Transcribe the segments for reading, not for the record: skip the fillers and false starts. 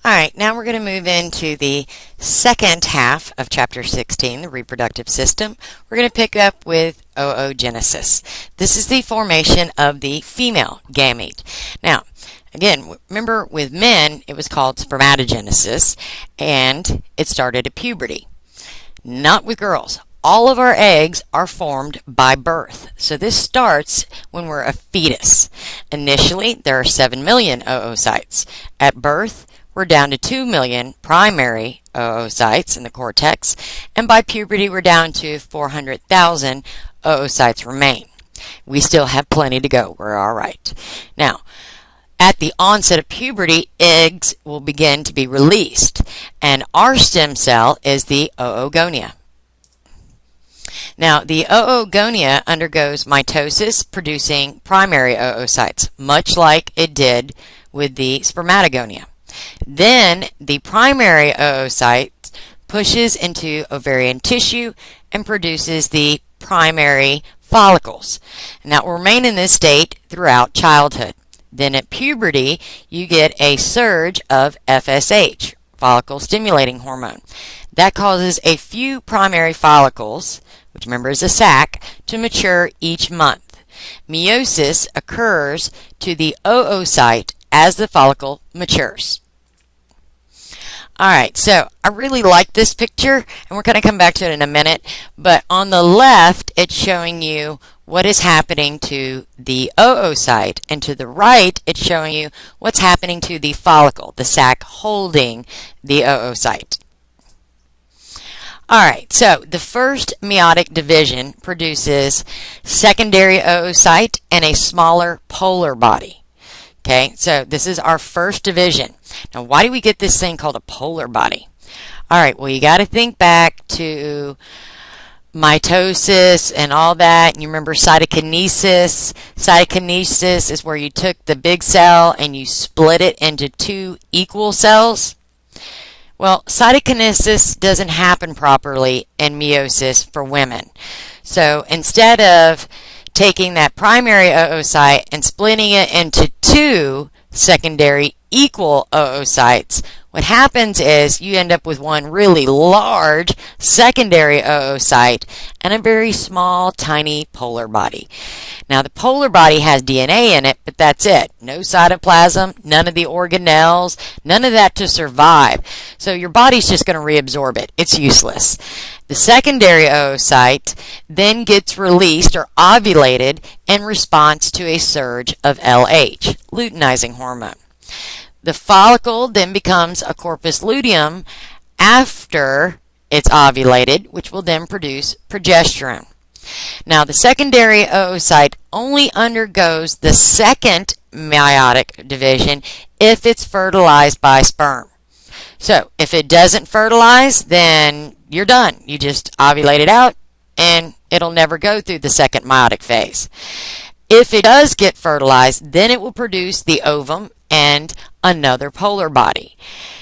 All right, now we're going to move into the second half of Chapter 16, the reproductive system. We're going to pick up with oogenesis. This is the formation of the female gamete. Now, again, remember with men, it was called spermatogenesis, and it started at puberty. Not with girls. All of our eggs are formed by birth. So this starts when we're a fetus. Initially, there are 7 million oocytes. At birth, we're down to 2 million primary oocytes in the cortex, and by puberty we're down to 400,000 oocytes remain. We still have plenty to go. We're all right. Now, at the onset of puberty, eggs will begin to be released, and our stem cell is the oogonia. Now, the oogonia undergoes mitosis, producing primary oocytes, much like it did with the spermatogonia. Then the primary oocyte pushes into ovarian tissue and produces the primary follicles. And that will remain in this state throughout childhood. Then at puberty, you get a surge of FSH, follicle stimulating hormone. That causes a few primary follicles, which remember is a sac, to mature each month. Meiosis occurs to the oocyte as the follicle matures. Alright, so I really like this picture, and we're going to come back to it in a minute, but on the left, it's showing you what is happening to the oocyte, and to the right, it's showing you what's happening to the follicle, the sac holding the oocyte. Alright, so the first meiotic division produces secondary oocyte and a smaller polar body. Okay, so this is our first division. Now, why do we get this thing called a polar body? All right, well, you got to think back to mitosis and all that. And you remember cytokinesis. Cytokinesis is where you took the big cell and you split it into two equal cells. Well, cytokinesis doesn't happen properly in meiosis for women. So instead of taking that primary oocyte and splitting it into two secondary equal oocytes, what happens is you end up with one really large secondary oocyte and a very small, tiny polar body. Now, the polar body has DNA in it, but that's it. No cytoplasm, none of the organelles, none of that to survive. So your body's just going to reabsorb it. It's useless. The secondary oocyte then gets released or ovulated in response to a surge of LH, luteinizing hormone. The follicle then becomes a corpus luteum after it's ovulated, which will then produce progesterone. Now, the secondary oocyte only undergoes the second meiotic division if it's fertilized by sperm. So, if it doesn't fertilize, then you're done. You just ovulate it out, and it'll never go through the second meiotic phase. If it does get fertilized, then it will produce the ovum and another polar body.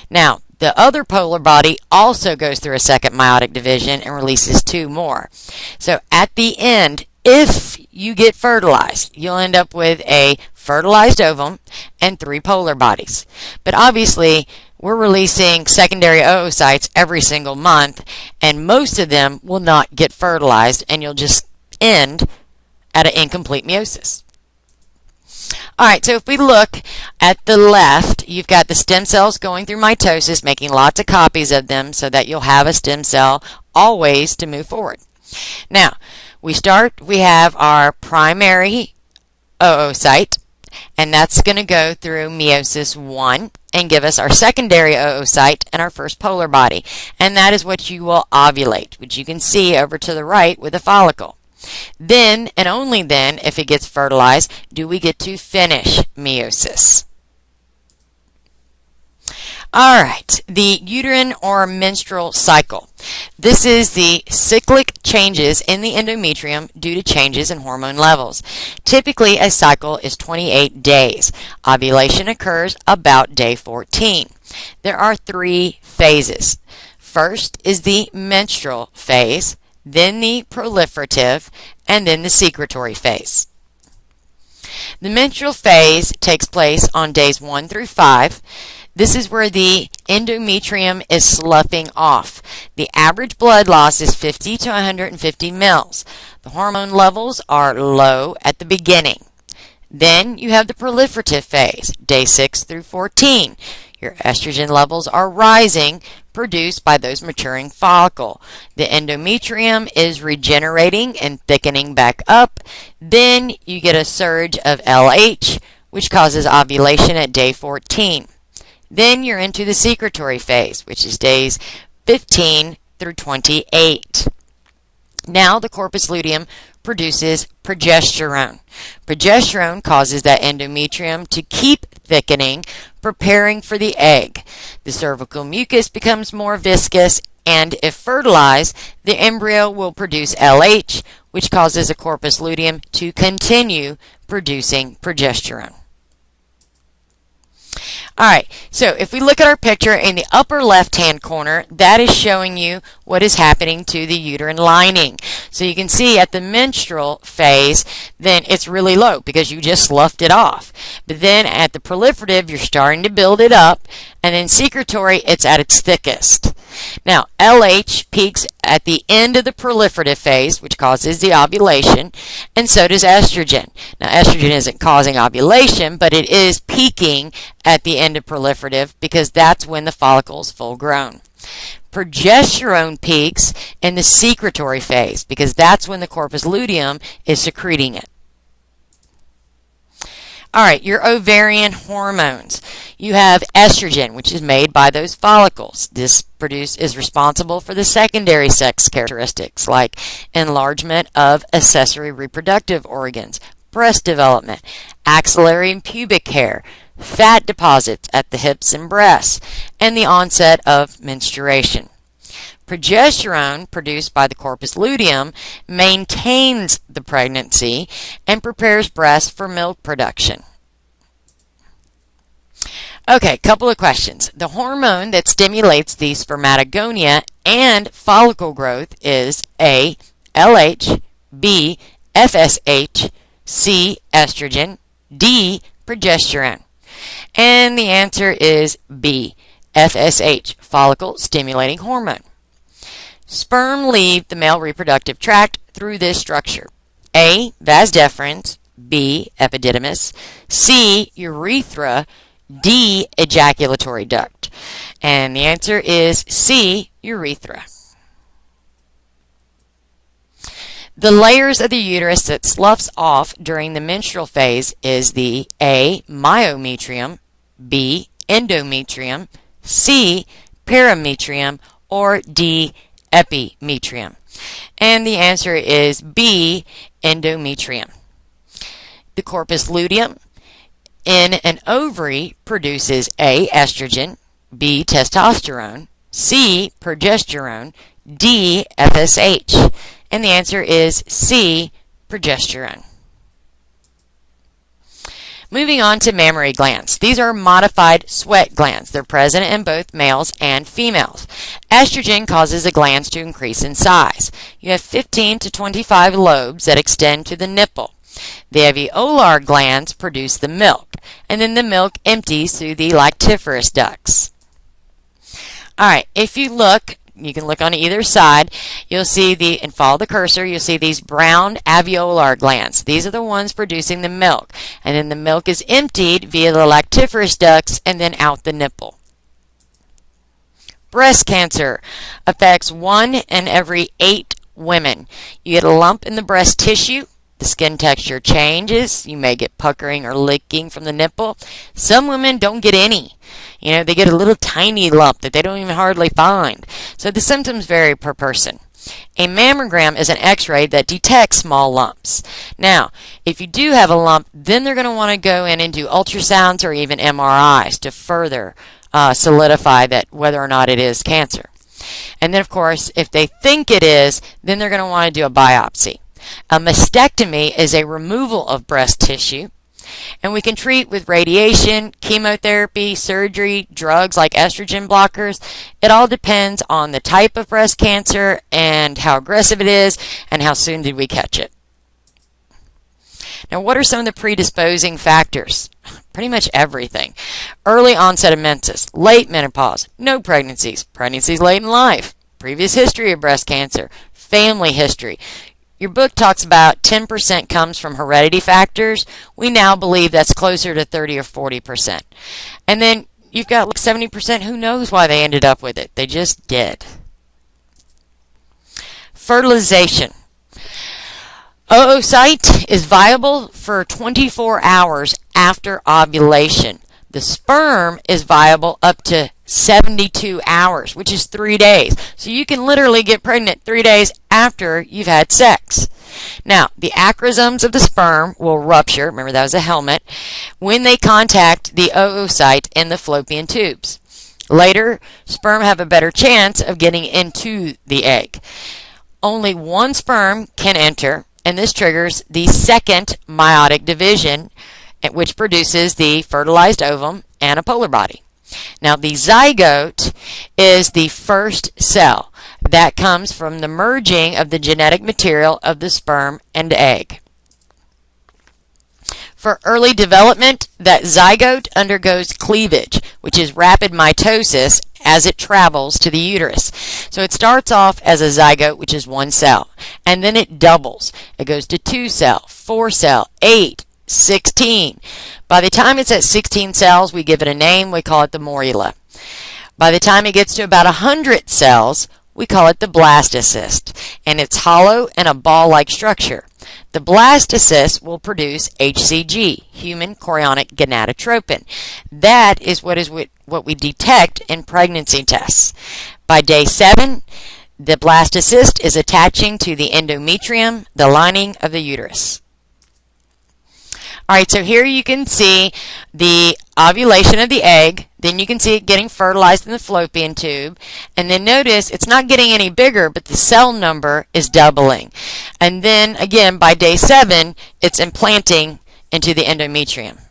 Now, the other polar body also goes through a second meiotic division and releases two more. So at the end, if you get fertilized, you'll end up with a fertilized ovum and 3 polar bodies. But obviously, we're releasing secondary oocytes every single month, and most of them will not get fertilized, and you'll just end at an incomplete meiosis. Alright, so if we look at the left, you've got the stem cells going through mitosis, making lots of copies of them so that you'll have a stem cell always to move forward. Now, we have our primary oocyte, and that's going to go through meiosis 1 and give us our secondary oocyte and our first polar body. And that is what you will ovulate, which you can see over to the right with a follicle. Then, and only then, if it gets fertilized, do we get to finish meiosis. Alright, the uterine or menstrual cycle. This is the cyclic changes in the endometrium due to changes in hormone levels. Typically, a cycle is 28 days. Ovulation occurs about day 14. There are 3 phases. First is the menstrual phase, then the proliferative, and then the secretory phase. The menstrual phase takes place on days 1 through 5. This is where the endometrium is sloughing off. The average blood loss is 50 to 150 mils. The hormone levels are low at the beginning. Then you have the proliferative phase, day 6 through 14. Your estrogen levels are rising, produced by those maturing follicle. The endometrium is regenerating and thickening back up. Then you get a surge of LH, which causes ovulation at day 14. Then you're into the secretory phase, which is days 15 through 28. Now the corpus luteum produces progesterone. Progesterone causes that endometrium to keep thickening, preparing for the egg. The cervical mucus becomes more viscous, and if fertilized, the embryo will produce LH, which causes the corpus luteum to continue producing progesterone. Alright, so if we look at our picture in the upper left-hand corner, that is showing you what is happening to the uterine lining. So you can see at the menstrual phase, then it's really low because you just sloughed it off. But then at the proliferative, you're starting to build it up, and then secretory, it's at its thickest. Now, LH peaks at the end of the proliferative phase, which causes the ovulation, and so does estrogen. Now, estrogen isn't causing ovulation, but it is peaking at the end of proliferative because that's when the follicle is full grown. Progesterone peaks in the secretory phase because that's when the corpus luteum is secreting it. Alright, your ovarian hormones. You have estrogen, which is made by those follicles. This is responsible for the secondary sex characteristics like enlargement of accessory reproductive organs, breast development, axillary and pubic hair, fat deposits at the hips and breasts, and the onset of menstruation. Progesterone, produced by the corpus luteum, maintains the pregnancy and prepares breasts for milk production. Okay, couple of questions. The hormone that stimulates the spermatogonia and follicle growth is A, LH, B, FSH, C, estrogen, D, progesterone. And the answer is B, FSH, follicle stimulating hormone. Sperm leave the male reproductive tract through this structure. A, vas deferens, B, epididymis, C, urethra, D, ejaculatory duct. And the answer is C, urethra. The layers of the uterus that sloughs off during the menstrual phase is the A, myometrium, B, endometrium, C, perimetrium, or D, epimetrium. And the answer is B, endometrium. The corpus luteum in an ovary produces A, estrogen, B, testosterone, C, progesterone, D, FSH. And the answer is C, progesterone. Moving on to mammary glands. These are modified sweat glands. They're present in both males and females. Estrogen causes the glands to increase in size. You have 15 to 25 lobes that extend to the nipple. The alveolar glands produce the milk, and then the milk empties through the lactiferous ducts. Alright, if you look, you can look on either side, you'll see and follow the cursor, you'll see these brown alveolar glands. These are the ones producing the milk, and then the milk is emptied via the lactiferous ducts and then out the nipple. Breast cancer affects 1 in every 8 women. You get a lump in the breast tissue. The skin texture changes. You may get puckering or licking from the nipple. Some women don't get any. They get a little tiny lump that they don't even hardly find. So the symptoms vary per person. A mammogram is an x-ray that detects small lumps. Now, if you do have a lump, then they're going to want to go in and do ultrasounds or even MRIs to further solidify that whether or not it is cancer. And then, of course, if they think it is, then they're going to want to do a biopsy. A mastectomy is a removal of breast tissue, and we can treat with radiation, chemotherapy, surgery, drugs like estrogen blockers. It all depends on the type of breast cancer and how aggressive it is and how soon did we catch it. Now, what are some of the predisposing factors? pretty much everything. Early onset of menses, late menopause, no pregnancies, pregnancies late in life, previous history of breast cancer, family history. Your book talks about 10% comes from heredity factors. We now believe that's closer to 30 or 40%. And then you've got like 70% who knows why they ended up with it. They just did. Fertilization. Oocyte is viable for 24 hours after ovulation. The sperm is viable up to 72 hours, which is 3 days. So you can literally get pregnant 3 days after you've had sex. Now, the acrosomes of the sperm will rupture, remember that was a helmet, when they contact the oocyte in the fallopian tubes. Later, sperm have a better chance of getting into the egg. Only one sperm can enter, and this triggers the second meiotic division, which produces the fertilized ovum and a polar body. Now, the zygote is the first cell that comes from the merging of the genetic material of the sperm and egg. For early development, that zygote undergoes cleavage, which is rapid mitosis as it travels to the uterus. So it starts off as a zygote, which is one cell, and then it doubles. It goes to 2 cell, 4 cell, 8, 16. By the time it's at 16 cells, we give it a name. We call it the morula. By the time it gets to about 100 cells, we call it the blastocyst, and it's hollow and a ball-like structure. The blastocyst will produce HCG, human chorionic gonadotropin. That is what we detect in pregnancy tests. By day 7, the blastocyst is attaching to the endometrium, the lining of the uterus. All right, so here you can see the ovulation of the egg. Then you can see it getting fertilized in the fallopian tube. And then notice it's not getting any bigger, but the cell number is doubling. And then, again, by day 7, it's implanting into the endometrium.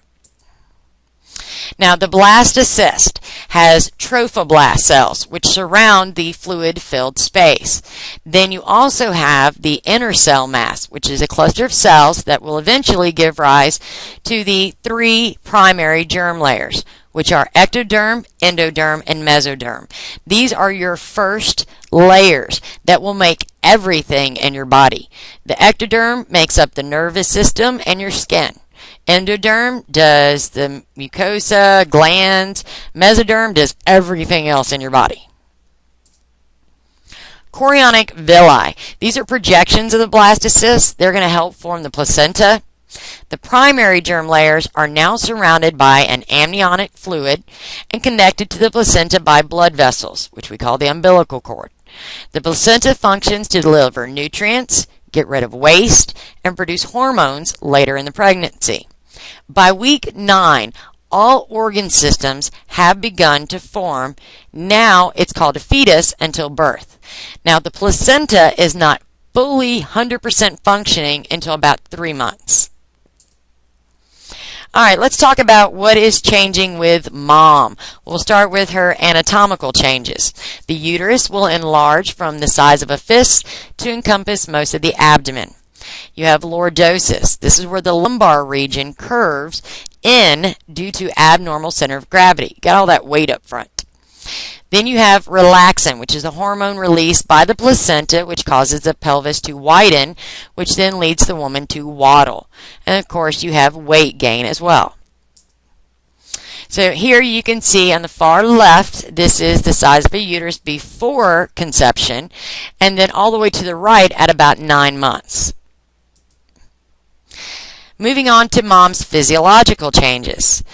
Now, the blastocyst has trophoblast cells, which surround the fluid-filled space. Then you also have the inner cell mass, which is a cluster of cells that will eventually give rise to the 3 primary germ layers, which are ectoderm, endoderm, and mesoderm. These are your first layers that will make everything in your body. The ectoderm makes up the nervous system and your skin. Endoderm does the mucosa, glands. Mesoderm does everything else in your body. Chorionic villi. These are projections of the blastocyst. They're going to help form the placenta. The primary germ layers are now surrounded by an amniotic fluid and connected to the placenta by blood vessels, which we call the umbilical cord. The placenta functions to deliver nutrients, get rid of waste, and produce hormones later in the pregnancy. By week 9, all organ systems have begun to form. Now it's called a fetus until birth. Now the placenta is not fully 100% functioning until about 3 months. All right, let's talk about what is changing with mom. We'll start with her anatomical changes. The uterus will enlarge from the size of a fist to encompass most of the abdomen. You have lordosis. This is where the lumbar region curves in due to abnormal center of gravity. Got all that weight up front. Then you have relaxin, which is a hormone released by the placenta, which causes the pelvis to widen, which then leads the woman to waddle. And of course, you have weight gain as well. So here you can see on the far left, this is the size of a uterus before conception, and then all the way to the right at about 9 months. Moving on to mom's physiological changes.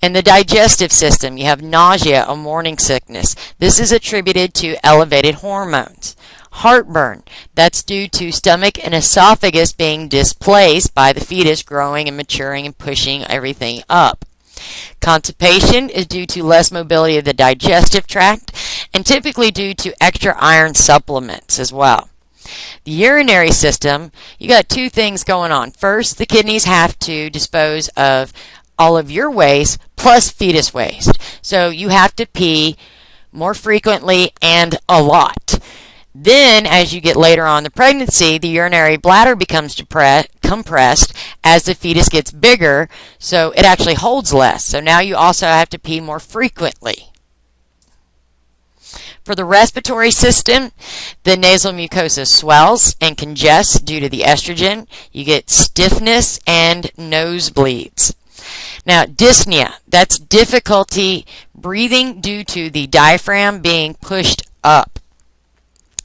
In the digestive system, you have nausea or morning sickness. This is attributed to elevated hormones. Heartburn, that's due to stomach and esophagus being displaced by the fetus growing and maturing and pushing everything up. Constipation is due to less mobility of the digestive tract and typically due to extra iron supplements as well. The urinary system, you got 2 things going on. First, the kidneys have to dispose of all of your waste plus fetus waste. So you have to pee more frequently and a lot. Then, as you get later on in the pregnancy, the urinary bladder becomes compressed as the fetus gets bigger, so it actually holds less. So now you also have to pee more frequently. For the respiratory system, the nasal mucosa swells and congests due to the estrogen. You get stiffness and nosebleeds. Now, dyspnea, that's difficulty breathing due to the diaphragm being pushed up.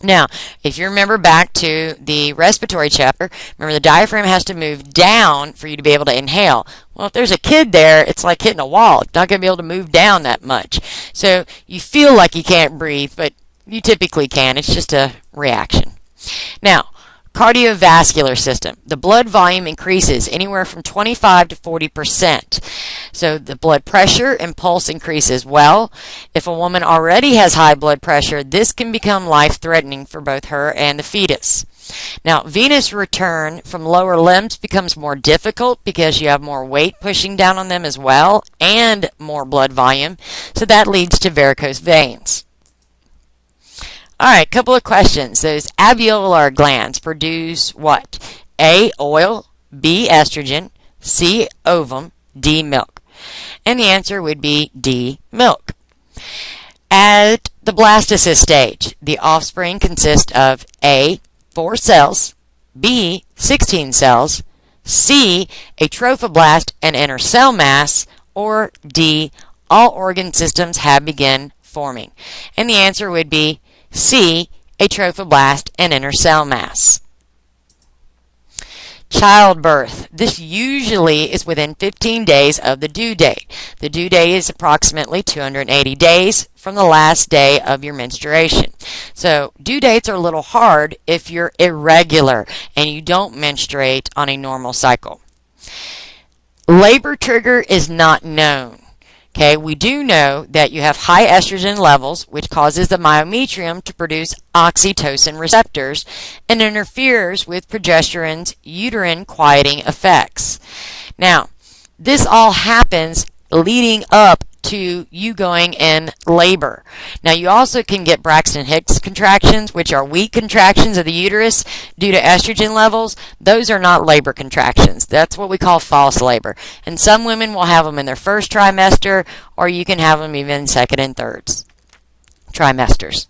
Now, if you remember back to the respiratory chapter, remember the diaphragm has to move down for you to be able to inhale. Well, if there's a kid there, it's like hitting a wall. It's not going to be able to move down that much. So you feel like you can't breathe, but you typically can. It's just a reaction. Now, cardiovascular system. The blood volume increases anywhere from 25 to 40%. So the blood pressure and pulse increase as well. If a woman already has high blood pressure, this can become life-threatening for both her and the fetus. Now, venous return from lower limbs becomes more difficult because you have more weight pushing down on them as well and more blood volume. So that leads to varicose veins. All right, couple of questions. Those alveolar glands produce what? A, oil, B, estrogen, C, ovum, D, milk. And the answer would be D, milk. At the blastocyst stage, the offspring consists of A, 4 cells, B, 16 cells, C, a trophoblast and inner cell mass, or D, all organ systems have begun forming. And the answer would be C, a trophoblast and inner cell mass. Childbirth. This usually is within 15 days of the due date. The due date is approximately 280 days from the last day of your menstruation. So due dates are a little hard if you're irregular and you don't menstruate on a normal cycle. Labor trigger is not known. Okay, we do know that you have high estrogen levels, which causes the myometrium to produce oxytocin receptors and interferes with progesterone's uterine quieting effects. Now, this all happens leading up to you going in labor. Now, you also can get Braxton Hicks contractions, which are weak contractions of the uterus due to estrogen levels. Those are not labor contractions. That's what we call false labor. And some women will have them in their first trimester, or you can have them even second and third trimesters.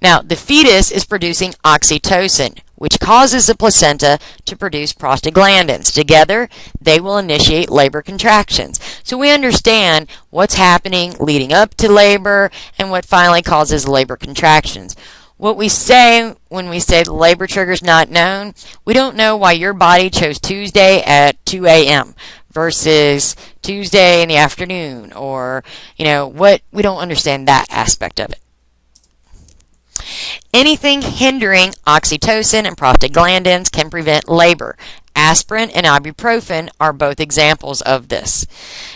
Now, the fetus is producing oxytocin, which causes the placenta to produce prostaglandins. Together, they will initiate labor contractions. So we understand what's happening leading up to labor and what finally causes labor contractions. What we say when we say the labor trigger is not known, we don't know why your body chose Tuesday at 2 a.m. versus Tuesday in the afternoon, or, we don't understand that aspect of it. Anything hindering oxytocin and prostaglandins can prevent labor. Aspirin and ibuprofen are both examples of this.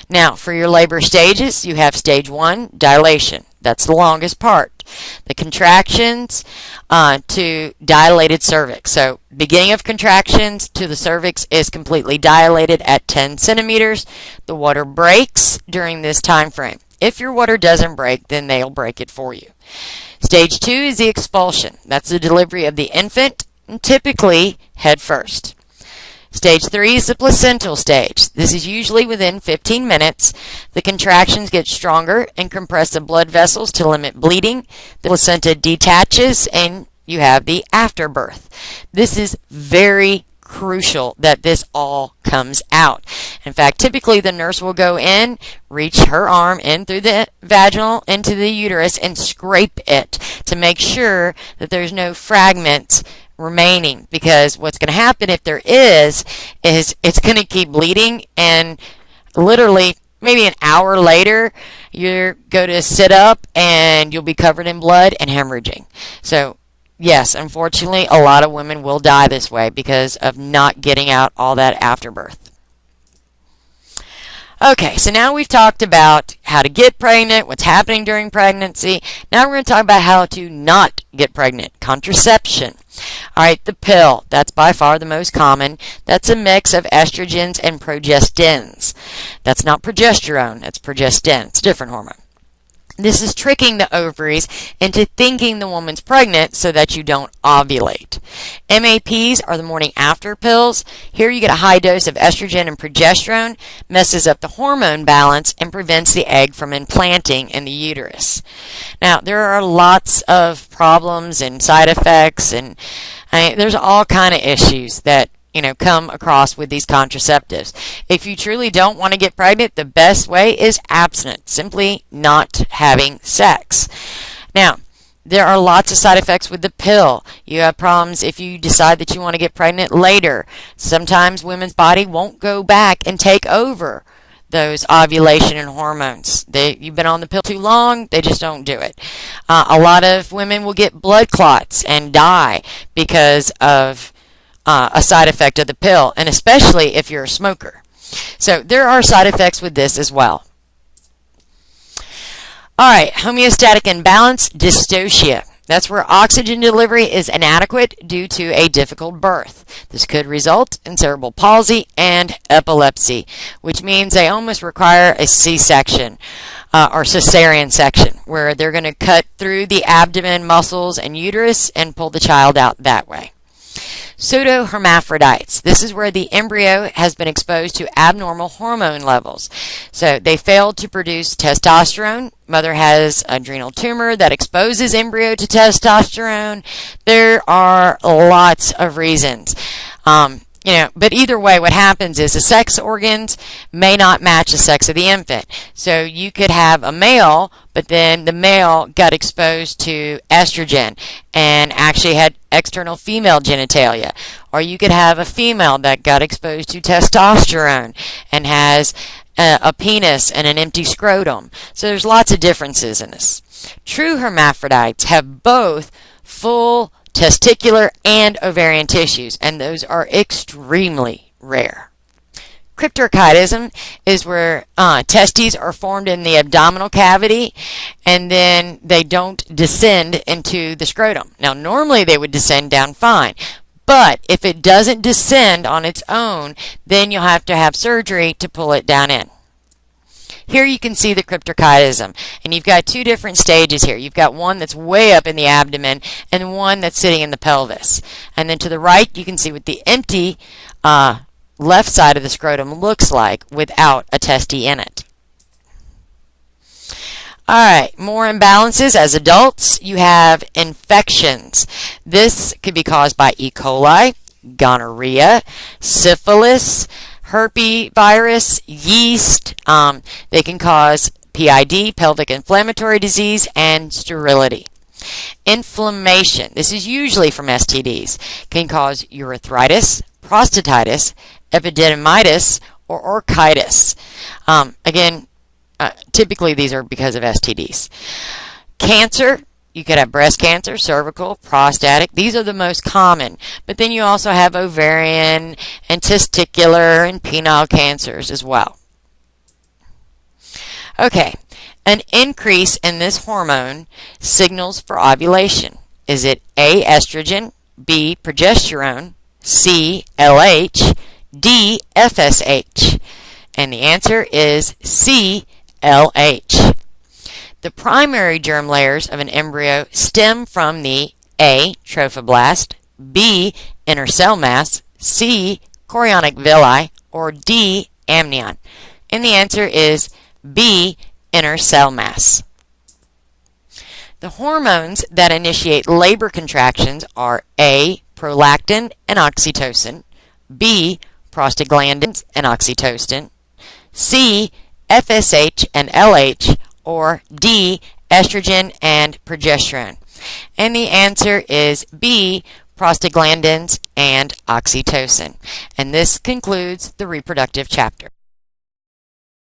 Now, for your labor stages, you have stage 1, dilation. That's the longest part. The contractions to dilated cervix. So, beginning of contractions to the cervix is completely dilated at 10 centimeters. The water breaks during this time frame. If your water doesn't break, then they'll break it for you. Stage 2 is the expulsion. That's the delivery of the infant, and typically head first. Stage 3 is the placental stage. This is usually within 15 minutes. The contractions get stronger and compress the blood vessels to limit bleeding. The placenta detaches and you have the afterbirth. This is very crucial that this all comes out. In fact, typically the nurse will go in, reach her arm in through the vaginal into the uterus and scrape it to make sure that there's no fragments remaining, because what's going to happen if there is it's going to keep bleeding, and literally maybe an hour later you go to sit up and you'll be covered in blood and hemorrhaging. So yes, unfortunately, a lot of women will die this way because of not getting out all that afterbirth. Okay, so now we've talked about how to get pregnant, what's happening during pregnancy. Now we're going to talk about how to not get pregnant, contraception. All right, the pill, that's by far the most common. That's a mix of estrogens and progestins. That's not progesterone, that's progestin. It's a different hormone. This is tricking the ovaries into thinking the woman's pregnant so that you don't ovulate. MAPs are the morning after pills. Here you get a high dose of estrogen and progesterone, messes up the hormone balance, and prevents the egg from implanting in the uterus. Now, there are lots of problems and side effects, and there's all kind of issues that come across with these contraceptives. If you truly don't want to get pregnant, the best way is abstinence, simply not having sex. Now, there are lots of side effects with the pill. You have problems if you decide that you want to get pregnant later. Sometimes women's body won't go back and take over those ovulation and hormones. You've been on the pill too long, they just don't do it. A lot of women will get blood clots and die because of a side effect of the pill, and especially if you're a smoker. So there are side effects with this as well. Alright, homeostatic imbalance, dystocia. That's where oxygen delivery is inadequate due to a difficult birth. This could result in cerebral palsy and epilepsy, which means they almost require a C-section or cesarean section, where they're going to cut through the abdomen muscles and uterus and pull the child out that way. Pseudohermaphrodites. This is where the embryo has been exposed to abnormal hormone levels. So they failed to produce testosterone. Mother has adrenal tumor that exposes embryo to testosterone. There are lots of reasons. But either way, what happens is the sex organs may not match the sex of the infant. So you could have a male, but then the male got exposed to estrogen and actually had external female genitalia. Or you could have a female that got exposed to testosterone and has a penis and an empty scrotum. So there's lots of differences in this. True hermaphrodites have both full testicular and ovarian tissues, and those are extremely rare. Cryptorchidism is where testes are formed in the abdominal cavity, and then they don't descend into the scrotum. Now, normally they would descend down fine, but if it doesn't descend on its own, then you'll have to have surgery to pull it down in. Here you can see the cryptorchidism, and you've got two different stages here. You've got one that's way up in the abdomen and one that's sitting in the pelvis. And then to the right, you can see what the empty left side of the scrotum looks like without a testy in it. Alright, more imbalances. As adults, you have infections. This could be caused by E. coli, gonorrhea, syphilis, herpes virus, yeast. They can cause PID, pelvic inflammatory disease, and sterility. Inflammation, this is usually from STDs, can cause urethritis, prostatitis, epididymitis, or orchitis. Typically these are because of STDs. Cancer, you could have breast cancer, cervical, prostatic. These are the most common. But then you also have ovarian and testicular and penile cancers as well. Okay, an increase in this hormone signals for ovulation. Is it A, estrogen, B, progesterone, C, LH, D, FSH? And the answer is C, LH. The primary germ layers of an embryo stem from the A, trophoblast, B, inner cell mass, C, chorionic villi, or D, amnion. And the answer is B, inner cell mass. The hormones that initiate labor contractions are A, prolactin and oxytocin, B, prostaglandins and oxytocin, C, FSH and LH, or D, estrogen and progesterone. And the answer is B, prostaglandins and oxytocin. And this concludes the reproductive chapter.